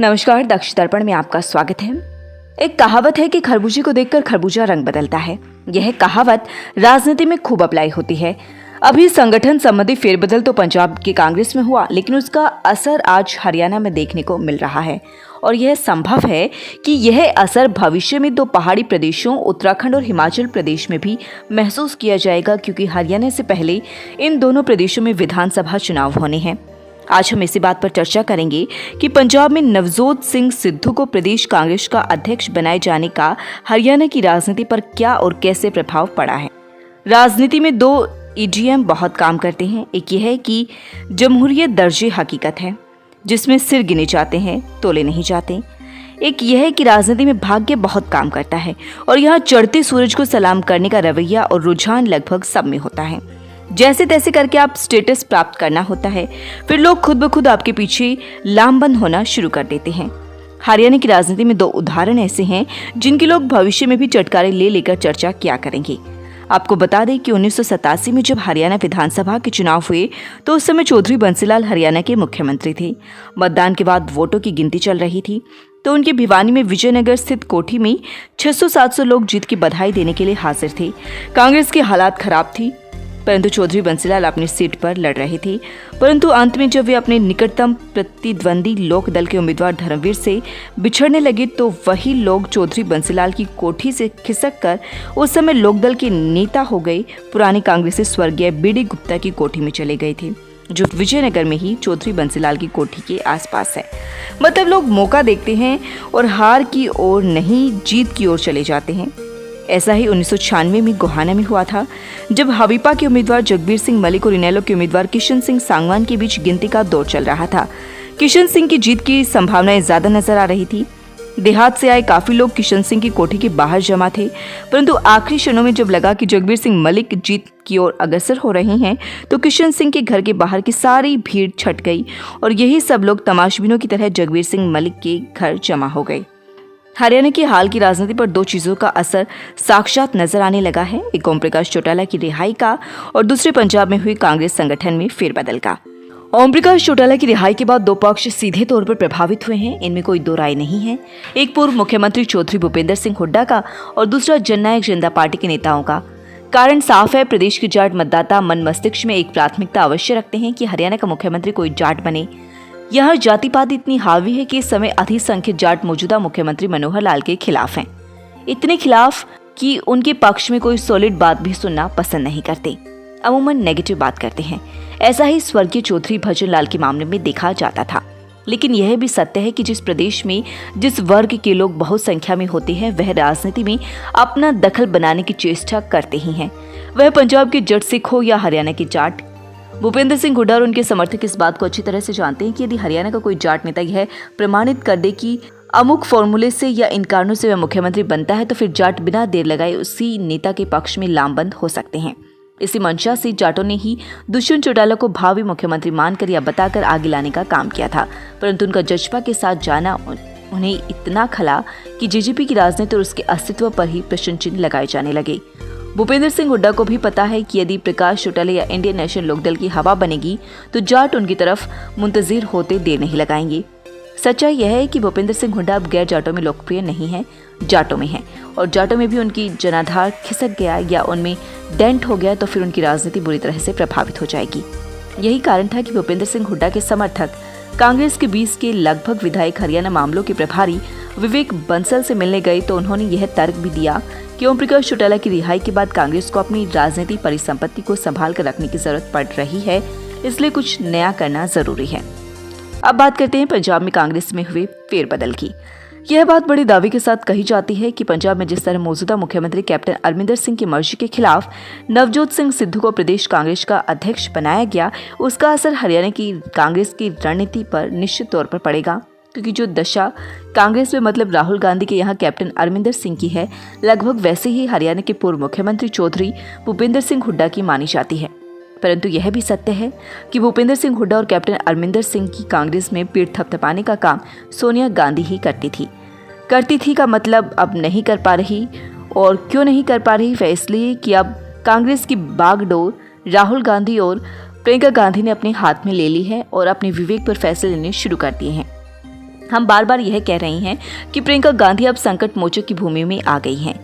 नमस्कार, दक्ष दर्पण में आपका स्वागत है। एक कहावत है कि खरबूजे को देखकर खरबूजा रंग बदलता है। यह कहावत राजनीति में खूब अप्लाई होती है। अभी संगठन संबंधी फेरबदल तो पंजाब की कांग्रेस में हुआ, लेकिन उसका असर आज हरियाणा में देखने को मिल रहा है। और यह संभव है कि यह असर भविष्य में दो पहाड़ी प्रदेशों उत्तराखंड और हिमाचल प्रदेश में भी महसूस किया जाएगा, क्योंकि हरियाणा से पहले इन दोनों प्रदेशों में विधानसभा चुनाव होने हैं। आज हम इसी बात पर चर्चा करेंगे कि पंजाब में नवजोत सिंह सिद्धू को प्रदेश कांग्रेस का अध्यक्ष बनाए जाने का हरियाणा की राजनीति पर क्या और कैसे प्रभाव पड़ा है। राजनीति में दो ईडीएम बहुत काम करते हैं। एक यह है कि जमहूरियत दर्जे हकीकत है, जिसमें सिर गिने जाते हैं, तोले नहीं जाते। एक यह है कि राजनीति में भाग्य बहुत काम करता है और यहाँ चढ़ते सूरज को सलाम करने का रवैया और रुझान लगभग सब में होता है। जैसे तैसे करके आप स्टेटस प्राप्त करना होता है, फिर लोग खुद ब खुद आपके पीछे लामबंद होना शुरू कर देते हैं। हरियाणा की राजनीति में दो उदाहरण ऐसे हैं जिनके लोग भविष्य में भी चटकारे ले लेकर चर्चा किया करेंगे। आपको बता दें कि 1987 में जब हरियाणा विधानसभा के चुनाव हुए तो उस समय चौधरी बंसीलाल हरियाणा के मुख्यमंत्री थे। मतदान के बाद वोटों की गिनती चल रही थी तो उनके भिवानी में विजयनगर स्थित कोठी में 600-700 लोग जीत की बधाई देने के लिए हाजिर थे। कांग्रेस की हालात खराब थी, परंतु चौधरी बंसीलाल अपनी सीट पर लड़ रहे थे। परंतु अंत में जब वे अपने निकटतम प्रतिद्वंदी लोक दल के उम्मीदवार धर्मवीर से बिछड़ने लगे तो वही लोग चौधरी बंसीलाल की कोठी से खिसक कर उस समय लोकदल के नेता हो गए पुराने कांग्रेसी स्वर्गीय बीडी गुप्ता की कोठी में चले गए थे, जो विजयनगर में ही चौधरी बंसीलाल की कोठी के आसपास है। मतलब लोग मौका देखते हैं और हार की ओर नहीं, जीत की ओर चले जाते हैं। ऐसा ही 1996 में गोहाना में हुआ था, जब हवीपा के उम्मीदवार जगबीर सिंह मलिक और इनेलो के उम्मीदवार किशन सिंह सांगवान के बीच गिनती का दौर चल रहा था। किशन सिंह की जीत की संभावनाएं ज्यादा नजर आ रही थी। देहात से आए काफी लोग किशन सिंह की कोठी के बाहर जमा थे, परंतु आखिरी क्षणों में जब लगा कि जगबीर सिंह मलिक जीत की ओर अग्रसर हो रहे हैं तो किशन सिंह के घर के बाहर की सारी भीड़ छट गई और यही सब लोग तमाशबीनों की तरह जगबीर सिंह मलिक के घर जमा हो गए। हरियाणा की हाल की राजनीति पर दो चीजों का असर साक्षात नजर आने लगा है। एक ओम प्रकाश चौटाला की रिहाई का और दूसरे पंजाब में हुई कांग्रेस संगठन में फेरबदल का। ओम प्रकाश चौटाला की रिहाई के बाद दो पक्ष सीधे तौर पर प्रभावित हुए हैं, इनमें कोई दो राय नहीं है। एक पूर्व मुख्यमंत्री चौधरी भूपेंद्र सिंह हुड्डा का और दूसरा जननायक जनता पार्टी के नेताओं का। कारण साफ है, प्रदेश के जाट मतदाता मन मस्तिष्क में एक प्राथमिकता अवश्य रखते हैं कि हरियाणा का मुख्यमंत्री कोई जाट बने। यहाँ जातिपात इतनी हावी है कि इस समय अधिसंख्यक जाट मौजूदा मुख्यमंत्री मनोहर लाल के खिलाफ हैं। इतने खिलाफ कि उनके पक्ष में कोई सॉलिड बात भी सुनना पसंद नहीं करते, अमूमन नेगेटिव बात करते हैं। ऐसा ही स्वर्गीय चौधरी भजन लाल के मामले में देखा जाता था। लेकिन यह भी सत्य है कि जिस प्रदेश में जिस वर्ग के लोग बहुत संख्या में होते हैं वह राजनीति में अपना दखल बनाने की चेष्टा करते ही हैं। वह पंजाब के जट सिख हो या हरियाणा के जाट। भूपेंद्र सिंह हुड्डा और उनके समर्थक इस बात को अच्छी तरह से जानते हैं कि यदि हरियाणा का कोई जाट नेता यह प्रमाणित कर दे कि अमुक फॉर्मूले से या इन कारणों से वह मुख्यमंत्री बनता है तो फिर जाट बिना देर लगाए उसी नेता के पक्ष में लामबंद हो सकते हैं। इसी मंशा से जाटों ने ही दुष्यंत चौटाला को भावी मुख्यमंत्री मानकर या बताकर आगे लाने का काम किया था, परंतु उनका जज्बा के साथ जाना उन्हें इतना खला कि जेजेपी की राजनीति और उसके अस्तित्व पर ही प्रश्न चिन्ह लगाए जाने लगे। भूपेंद्र सिंह हुड्डा को भी पता है कि यदि प्रकाश चौटाला या इंडियन नेशनल लोकदल की हवा बनेगी तो जाट उनकी तरफ मुंतजिर होते देर नहीं लगाएंगे। सच्चाई यह है कि भूपेंद्र सिंह हुड्डा अब गैर जाटों में लोकप्रिय नहीं है, जाटों में है, और जाटों में भी उनकी जनाधार खिसक गया या उनमें डेंट हो गया तो फिर उनकी राजनीति बुरी तरह से प्रभावित हो जाएगी। यही कारण था कि भूपेंद्र सिंह हुड्डा के समर्थक कांग्रेस के 20 के लगभग विधायक हरियाणा मामलों के प्रभारी विवेक बंसल से मिलने गए तो उन्होंने यह तर्क भी दिया कि ओम प्रकाश चौटाला की रिहाई के बाद कांग्रेस को अपनी राजनीतिक परिसंपत्ति को संभाल कर रखने की जरूरत पड़ रही है, इसलिए कुछ नया करना जरूरी है। अब बात करते हैं पंजाब में कांग्रेस में हुए फेरबदल की। यह बात बड़े दावे के साथ कही जाती है कि पंजाब में जिस तरह मौजूदा मुख्यमंत्री कैप्टन अमरिंदर सिंह की मर्जी के खिलाफ नवजोत सिंह सिद्धू को प्रदेश कांग्रेस का अध्यक्ष बनाया गया, उसका असर हरियाणा की कांग्रेस की रणनीति पर निश्चित तौर पर पड़ेगा, क्योंकि जो दशा कांग्रेस में मतलब राहुल गांधी के यहाँ कैप्टन अमरिंदर सिंह की है, लगभग वैसे ही हरियाणा के पूर्व मुख्यमंत्री चौधरी भूपेंद्र सिंह हुड्डा की मानी जाती है। परंतु यह भी सत्य है कि भूपेंद्र सिंह हुड्डा और कैप्टन अमरिंदर सिंह की कांग्रेस में पीठ थपथपाने का काम सोनिया गांधी ही करती थी का मतलब अब नहीं कर पा रही। और क्यों नहीं कर पा रही? वह इसलिए कि अब कांग्रेस की बागडोर राहुल गांधी और प्रियंका गांधी ने अपने हाथ में ले ली है और अपने विवेक पर फैसले लेने शुरू कर दिए हैं। हम बार बार यह कह रहे हैं कि प्रियंका गांधी अब संकट मोचक की भूमि में आ गई हैं।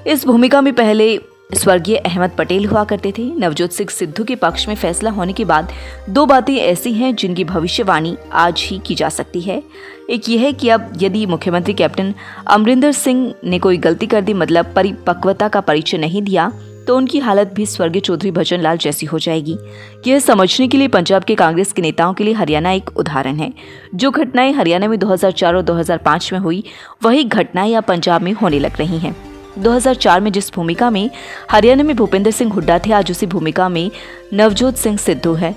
इस भूमिका में पहले स्वर्गीय अहमद पटेल हुआ करते थे। नवजोत सिंह सिद्धू के पक्ष में फैसला होने के बाद दो बातें ऐसी हैं जिनकी भविष्यवाणी आज ही की जा सकती है। एक यह है कि अब यदि मुख्यमंत्री कैप्टन अमरिंदर सिंह ने कोई गलती कर दी, मतलब परिपक्वता का परिचय नहीं दिया, तो उनकी हालत भी स्वर्गीय चौधरी भजन लाल जैसी हो जाएगी। यह समझने के लिए पंजाब के कांग्रेस के नेताओं के लिए हरियाणा एक उदाहरण है। जो घटनाएं हरियाणा में 2004 और 2005 में हुई, वही घटनाएं अब पंजाब में होने लग रही हैं। 2004 में जिस भूमिका में हरियाणा में भूपेंद्र सिंह हुड्डा थे, आज उसी भूमिका में नवजोत सिंह सिद्धू है।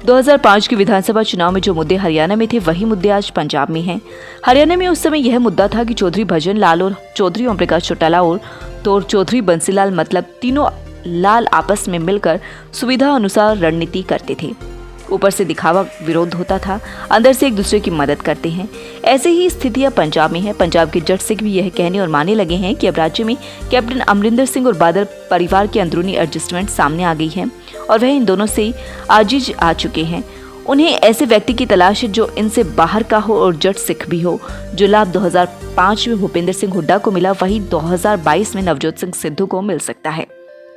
2005 के विधानसभा चुनाव में जो मुद्दे हरियाणा में थे, वही मुद्दे आज पंजाब में हैं। हरियाणा में उस समय यह मुद्दा था कि चौधरी भजन लाल और चौधरी ओम प्रकाश चौटाला और चौधरी बंसीलाल, मतलब तीनों लाल, आपस में मिलकर सुविधा अनुसार रणनीति करते थे। ऊपर से दिखावा विरोध होता था, अंदर से एक दूसरे की मदद करते हैं। ऐसे ही स्थितियां पंजाब में है। पंजाब के जज सिख भी यह कहने और मानने लगे हैं कि अब राज्य में कैप्टन अमरिंदर सिंह और बादल परिवार की अंदरूनी एडजस्टमेंट सामने आ गई है और वह इन दोनों से आजिज आ चुके हैं। उन्हें ऐसे व्यक्ति की तलाश है जो इनसे बाहर का हो और जट सिख भी हो। जो लाभ 2005 में भूपेंद्र सिंह हुड्डा को मिला, वही 2022 में नवजोत सिंह सिद्धू को मिल सकता है।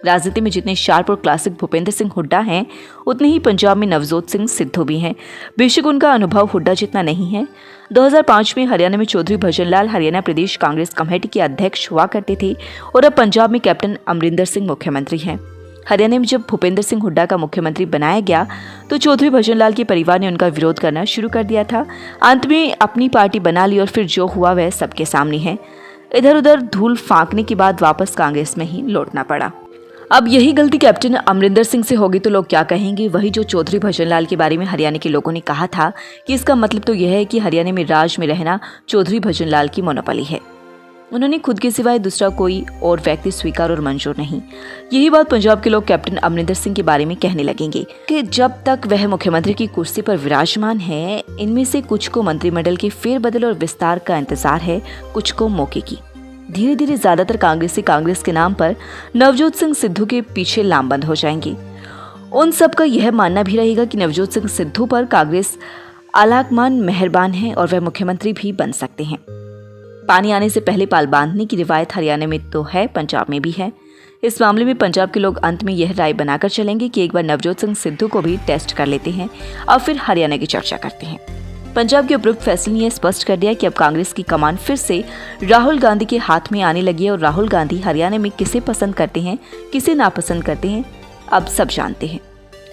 राजनीति में जितने शार्प और क्लासिक भूपेंद्र सिंह हुड्डा हैं, उतने ही पंजाब में नवजोत सिंह सिद्धू भी हैं। बेशक उनका अनुभव हुड्डा जितना नहीं है। 2005 में हरियाणा में चौधरी भजन लाल हरियाणा प्रदेश कांग्रेस कमेटी के अध्यक्ष हुआ करते थे और अब पंजाब में कैप्टन अमरिंदर सिंह मुख्यमंत्री हैं। हरियाणा में जब भूपेंद्र सिंह हुड्डा का मुख्यमंत्री बनाया गया, तो चौधरी भजन लाल के परिवार ने उनका विरोध करना शुरू कर दिया था। अंत में अपनी पार्टी बना ली और फिर जो हुआ वह सबके सामने है। इधर उधर धूल फांकने के बाद वापस कांग्रेस में ही लौटना पड़ा। अब यही गलती कैप्टन अमरिंदर सिंह से होगी तो लोग क्या कहेंगे? वही जो चौधरी भजन लाल के बारे में हरियाणा के लोगों ने कहा था कि इसका मतलब तो यह है कि हरियाणा में राज में रहना चौधरी भजन लाल की मोनोपोली है। उन्होंने खुद के सिवाय दूसरा कोई और व्यक्ति स्वीकार और मंजूर नहीं। यही बात पंजाब के लोग कैप्टन अमरिंदर सिंह के बारे में कहने लगेंगे कि जब तक वह मुख्यमंत्री की कुर्सी पर विराजमान है, इनमें से कुछ को मंत्रिमंडल के फेरबदल और विस्तार का इंतजार है, कुछ को मौके की। धीरे धीरे ज्यादातर कांग्रेसी कांग्रेस के नाम पर नवजोत सिंह सिद्धू के पीछे लामबंद हो जाएंगे। उन सब का यह मानना भी रहेगा कि नवजोत सिंह सिद्धू पर कांग्रेस आलाकमान मेहरबान है और वह मुख्यमंत्री भी बन सकते हैं। पानी आने से पहले पाल बांधने की रिवायत हरियाणा में तो है, पंजाब में भी है। इस मामले में पंजाब के लोग अंत में यह राय बनाकर चलेंगे कि एक बार नवजोत सिंह सिद्धू को भी टेस्ट कर लेते हैं और फिर हरियाणा की चर्चा करते हैं। पंजाब के उपरोक्त फैसले ने यह स्पष्ट कर दिया कि अब कांग्रेस की कमान फिर से राहुल गांधी के हाथ में आने लगी है और राहुल गांधी हरियाणा में किसे पसंद करते हैं, किसे नापसंद करते हैं, अब सब जानते हैं।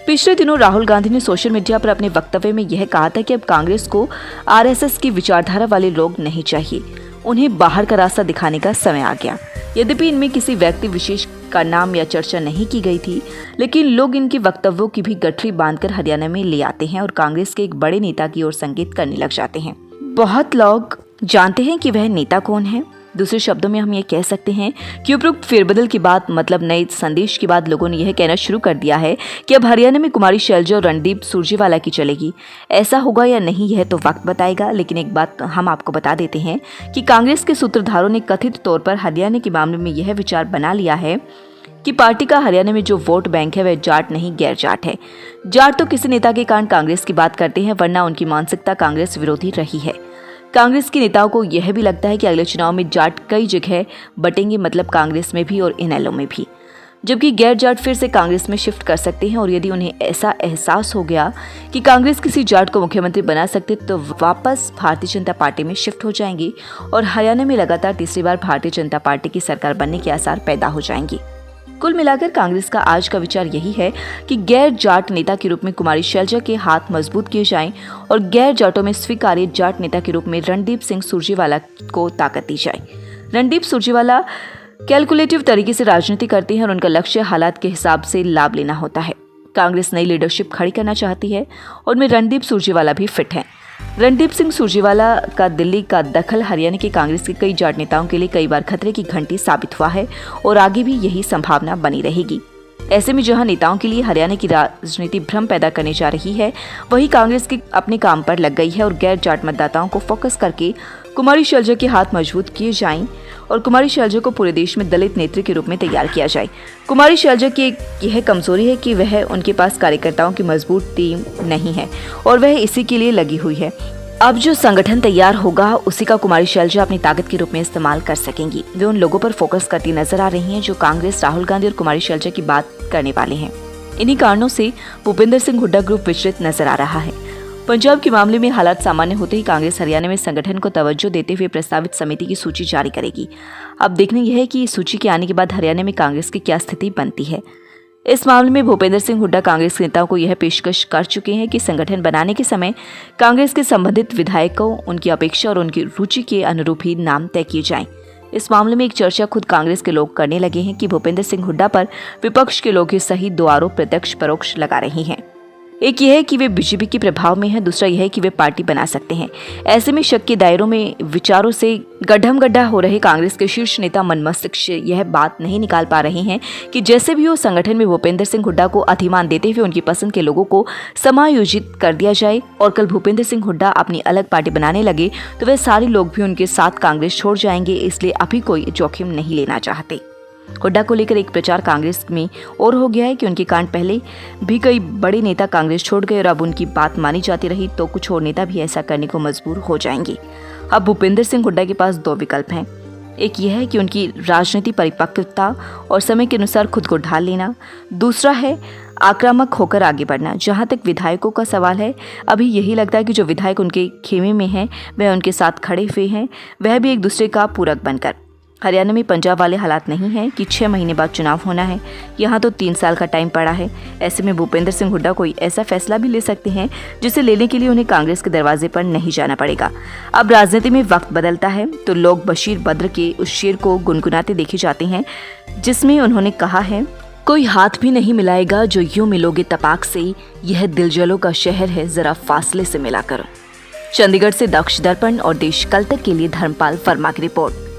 पिछले दिनों राहुल गांधी ने सोशल मीडिया पर अपने वक्तव्य में यह कहा था कि अब कांग्रेस को आरएसएस की विचारधारा वाले लोग नहीं चाहिए, उन्हें बाहर का रास्ता दिखाने का समय आ गया। यद्यपि इनमें किसी व्यक्ति विशेष का नाम या चर्चा नहीं की गई थी, लेकिन लोग इनके वक्तव्यों की भी गठरी बांधकर हरियाणा में ले आते हैं और कांग्रेस के एक बड़े नेता की ओर संकेत करने लग जाते हैं। बहुत लोग जानते हैं कि वह नेता कौन है। दूसरे शब्दों में हम ये कह सकते हैं कि उपरोक्त फेरबदल के बाद, मतलब नए संदेश के बाद, लोगों ने यह कहना शुरू कर दिया है कि अब हरियाणा में कुमारी शैलजा और रणदीप सुरजेवाला की चलेगी। ऐसा होगा या नहीं यह तो वक्त बताएगा, लेकिन एक बात हम आपको बता देते हैं कि कांग्रेस के सूत्रधारों ने कथित तौर पर हरियाणा के मामले में यह विचार बना लिया है कि पार्टी का हरियाणा में जो वोट बैंक है वह जाट नहीं गैर जाट है। जाट तो किसी नेता के कारण कांग्रेस की बात करते हैं, वरना उनकी मानसिकता कांग्रेस विरोधी रही है। कांग्रेस के नेताओं को यह भी लगता है कि अगले चुनाव में जाट कई जगह बटेंगे, मतलब कांग्रेस में भी और इनेलो में भी, जबकि गैर जाट फिर से कांग्रेस में शिफ्ट कर सकते हैं। और यदि उन्हें ऐसा एहसास हो गया कि कांग्रेस किसी जाट को मुख्यमंत्री बना सकते, तो वापस भारतीय जनता पार्टी में शिफ्ट हो जाएंगे और हरियाणा में लगातार तीसरी बार भारतीय जनता पार्टी की सरकार बनने के आसार पैदा हो जाएंगे। कुल मिलाकर कांग्रेस का आज का विचार यही है कि गैर जाट नेता के रूप में कुमारी शैलजा के हाथ मजबूत किए जाएं और गैर जाटों में स्वीकार्य जाट नेता के रूप में रणदीप सिंह सुरजेवाला को ताकत दी जाए। रणदीप सुरजेवाला कैलकुलेटिव तरीके से राजनीति करते हैं और उनका लक्ष्य हालात के हिसाब से लाभ लेना होता है। कांग्रेस नई लीडरशिप खड़ी करना चाहती है और में रणदीप सुरजेवाला भी फिट है। रणदीप सिंह सुरजेवाला का दिल्ली का दखल हरियाणा के कांग्रेस के कई जाट नेताओं के लिए कई बार खतरे की घंटी साबित हुआ है और आगे भी यही संभावना बनी रहेगी। ऐसे में जहां नेताओं के लिए हरियाणा की राजनीति भ्रम पैदा करने जा रही है, वही कांग्रेस के अपने काम पर लग गई है और गैर जाट मतदाताओं को फोकस करके कुमारी शैलजा के हाथ मजबूत किए जाएं और कुमारी शैलजा को पूरे देश में दलित नेत्री के रूप में तैयार किया जाए। कुमारी शैलजा की यह कमजोरी है कि वह उनके पास कार्यकर्ताओं की मजबूत टीम नहीं है और वह इसी के लिए लगी हुई है। अब जो संगठन तैयार होगा उसी का कुमारी शैलजा अपनी ताकत के रूप में इस्तेमाल कर सकेंगी। वे उन लोगों पर फोकस करती नजर आ रही हैं जो कांग्रेस, राहुल गांधी और कुमारी शैलजा की बात करने वाले हैं। इन्हीं कारणों से भूपेंद्र सिंह हुड्डा ग्रुप विचलित नजर आ रहा है। पंजाब के मामले में हालात सामान्य होते ही कांग्रेस हरियाणा में संगठन को तवज्जो देते हुए प्रस्तावित समिति की सूची जारी करेगी। अब देखना यह है कि इस सूची के आने के बाद हरियाणा में कांग्रेस की क्या स्थिति बनती है। इस मामले में भूपेंद्र सिंह हुड्डा कांग्रेस नेताओं को यह पेशकश कर चुके हैं कि संगठन बनाने के समय कांग्रेस के संबंधित विधायकों, उनकी अपेक्षा और उनकी रुचि के अनुरूप ही नाम तय किए जाएं। इस मामले में एक चर्चा खुद कांग्रेस के लोग करने लगे हैं कि भूपेंद्र सिंह हुड्डा पर विपक्ष के लोग ही सहित 2 आरोप प्रत्यक्ष परोक्ष लगा रहे हैं। एक यह है कि वे बीजेपी के प्रभाव में हैं, दूसरा यह है कि वे पार्टी बना सकते हैं। ऐसे में शक के दायरों में विचारों से गड्ढम गड्ढा हो रहे कांग्रेस के शीर्ष नेता मन मस्तिष्क से यह बात नहीं निकाल पा रहे हैं कि जैसे भी हो संगठन में भूपेंद्र सिंह हुड्डा को अधिमान देते हुए उनकी पसंद के लोगों को समायोजित कर दिया जाए और कल भूपेंद्र सिंह हुड्डा अपनी अलग पार्टी बनाने लगे तो वे सारे लोग भी उनके साथ कांग्रेस छोड़ जाएंगे। इसलिए अभी कोई जोखिम नहीं लेना चाहते। हुड्डा को लेकर एक प्रचार कांग्रेस में और हो गया है कि उनके कांड पहले भी कई बड़े नेता कांग्रेस छोड़ गए और अब उनकी बात मानी जाती रही तो कुछ और नेता भी ऐसा करने को मजबूर हो जाएंगे। अब भूपेंद्र सिंह हुड्डा के पास 2 विकल्प हैं। एक यह है कि उनकी राजनीति परिपक्वता और समय के अनुसार खुद को ढाल लेना, दूसरा है आक्रामक होकर आगे बढ़ना। जहां तक विधायकों का सवाल है, अभी यही लगता है कि जो विधायक उनके खेमे में हैं वह उनके साथ खड़े हुए हैं, वह भी एक दूसरे का पूरक बनकर। हरियाणा में पंजाब वाले हालात नहीं है कि 6 महीने बाद चुनाव होना है, यहाँ तो 3 साल का टाइम पड़ा है। ऐसे में भूपेंद्र सिंह हुड्डा कोई ऐसा फैसला भी ले सकते हैं जिसे लेने के लिए उन्हें कांग्रेस के दरवाजे पर नहीं जाना पड़ेगा। अब राजनीति में वक्त बदलता है तो लोग बशीर बद्र के उस शेर को गुनगुनाते देखे जाते हैं जिसमें उन्होंने कहा है, कोई हाथ भी नहीं मिलाएगा जो यूं मिलोगे तपाक से, यह दिलजलों का शहर है जरा फासले से मिला करो। चंडीगढ़ से दक्ष दर्पण और देश कल तक के लिए धर्मपाल वर्मा की रिपोर्ट।